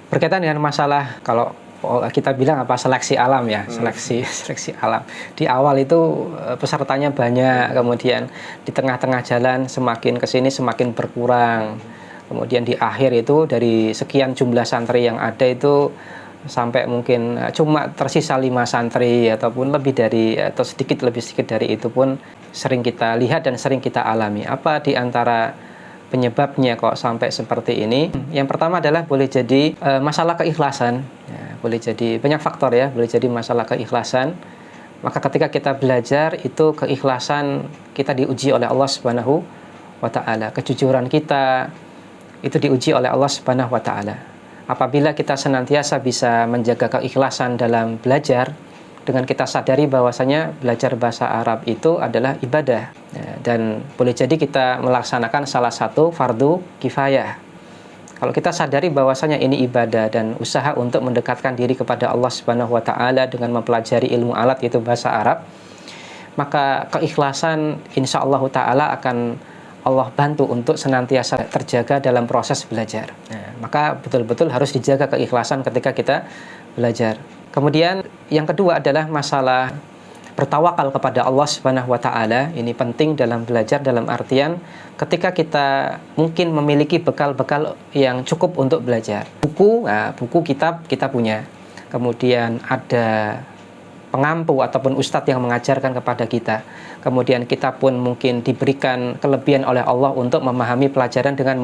Berkaitan dengan masalah kalau kita bilang apa, seleksi alam ya, seleksi alam. Di awal itu pesertanya banyak, kemudian di tengah-tengah jalan semakin kesini semakin berkurang. Kemudian di akhir itu dari sekian jumlah santri yang ada itu sampai mungkin cuma tersisa 5 santri ataupun lebih dari, atau lebih sedikit dari itu pun sering kita lihat dan sering kita alami. Apa di antara penyebabnya kok sampai seperti ini? Yang pertama adalah boleh jadi masalah keikhlasan. Ya, boleh jadi banyak faktor ya, boleh jadi masalah keikhlasan. Maka ketika kita belajar itu keikhlasan kita diuji oleh Allah Subhanahu wa taala. Kejujuran kita itu diuji oleh Allah Subhanahu wa taala. Apabila kita senantiasa bisa menjaga keikhlasan dalam belajar, dengan kita sadari bahwasanya belajar bahasa Arab itu adalah ibadah, ya, dan boleh jadi kita melaksanakan salah satu fardu kifayah. Kalau kita sadari bahwasanya ini ibadah dan usaha untuk mendekatkan diri kepada Allah Subhanahu wa taala dengan mempelajari ilmu alat yaitu bahasa Arab, maka keikhlasan insyaallah taala akan Allah bantu untuk senantiasa terjaga dalam proses belajar. Nah, maka betul-betul harus dijaga keikhlasan ketika kita belajar. Kemudian yang kedua adalah masalah bertawakal kepada Allah Subhanahu wa taala. Ini penting dalam belajar, dalam artian ketika kita mungkin memiliki bekal-bekal yang cukup untuk belajar. Buku kitab kita punya. Kemudian ada pengampu ataupun ustadz yang mengajarkan kepada kita. Kemudian kita pun mungkin diberikan kelebihan oleh Allah untuk memahami pelajaran dengan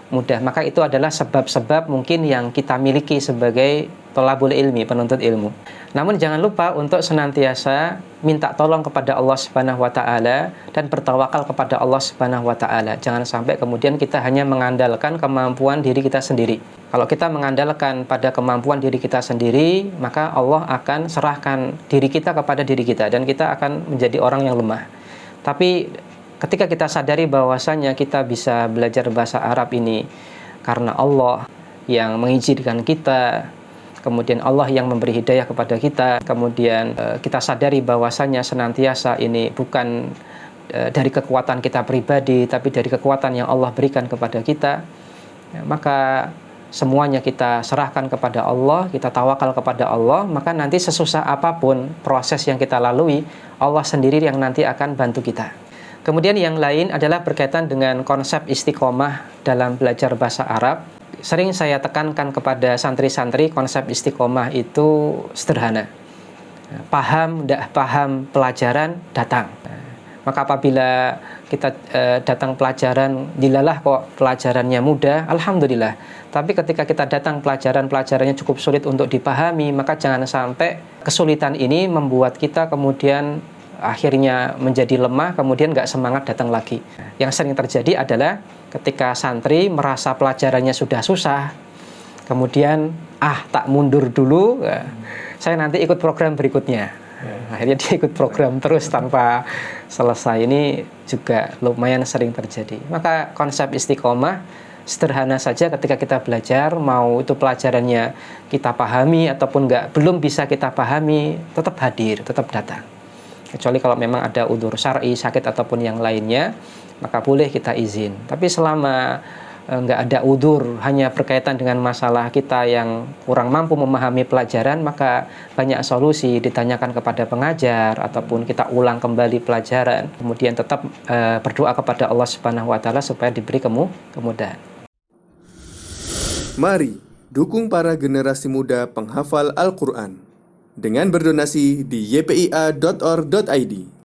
mudah. Maka itu adalah sebab-sebab mungkin yang kita miliki sebagai thalabul ilmi, penuntut ilmu. Namun jangan lupa untuk senantiasa minta tolong kepada Allah Subhanahu wa taala dan bertawakal kepada Allah Subhanahu wa taala. Jangan sampai kemudian kita hanya mengandalkan kemampuan diri kita sendiri. Kalau kita mengandalkan pada kemampuan diri kita sendiri, maka Allah akan serahkan diri kita kepada diri kita dan kita akan menjadi orang yang lemah. Tapi ketika kita sadari bahwasanya kita bisa belajar bahasa Arab ini karena Allah yang mengizinkan kita, kemudian Allah yang memberi hidayah kepada kita, kemudian kita sadari bahwasanya senantiasa ini bukan dari kekuatan kita pribadi, tapi dari kekuatan yang Allah berikan kepada kita, maka semuanya kita serahkan kepada Allah, kita tawakal kepada Allah, maka nanti sesusah apapun proses yang kita lalui, Allah sendiri yang nanti akan bantu kita. Kemudian yang lain adalah berkaitan dengan konsep istiqomah dalam belajar bahasa Arab. Sering saya tekankan kepada santri-santri konsep istiqomah itu sederhana. Paham, tidak paham pelajaran, datang. Maka apabila kita datang pelajaran, dilalah kok pelajarannya mudah, alhamdulillah. Tapi ketika kita datang pelajarannya cukup sulit untuk dipahami, maka jangan sampai kesulitan ini membuat kita kemudian akhirnya menjadi lemah, kemudian nggak semangat datang lagi. Yang sering terjadi adalah ketika santri merasa pelajarannya sudah susah, kemudian tak mundur dulu, saya nanti ikut program berikutnya. Akhirnya dia ikut program terus tanpa selesai. Ini juga lumayan sering terjadi. Maka konsep istiqomah sederhana saja ketika kita belajar, mau itu pelajarannya kita pahami ataupun belum bisa kita pahami, tetap hadir, tetap datang. Kecuali kalau memang ada udzur syar'i, sakit ataupun yang lainnya, maka boleh kita izin. Tapi selama nggak ada udzur, hanya berkaitan dengan masalah kita yang kurang mampu memahami pelajaran, maka banyak solusi, ditanyakan kepada pengajar ataupun kita ulang kembali pelajaran, kemudian tetap berdoa kepada Allah Subhanahu wa taala supaya diberi kemudahan. Mari dukung para generasi muda penghafal Al-Quran dengan berdonasi di ypia.org.id.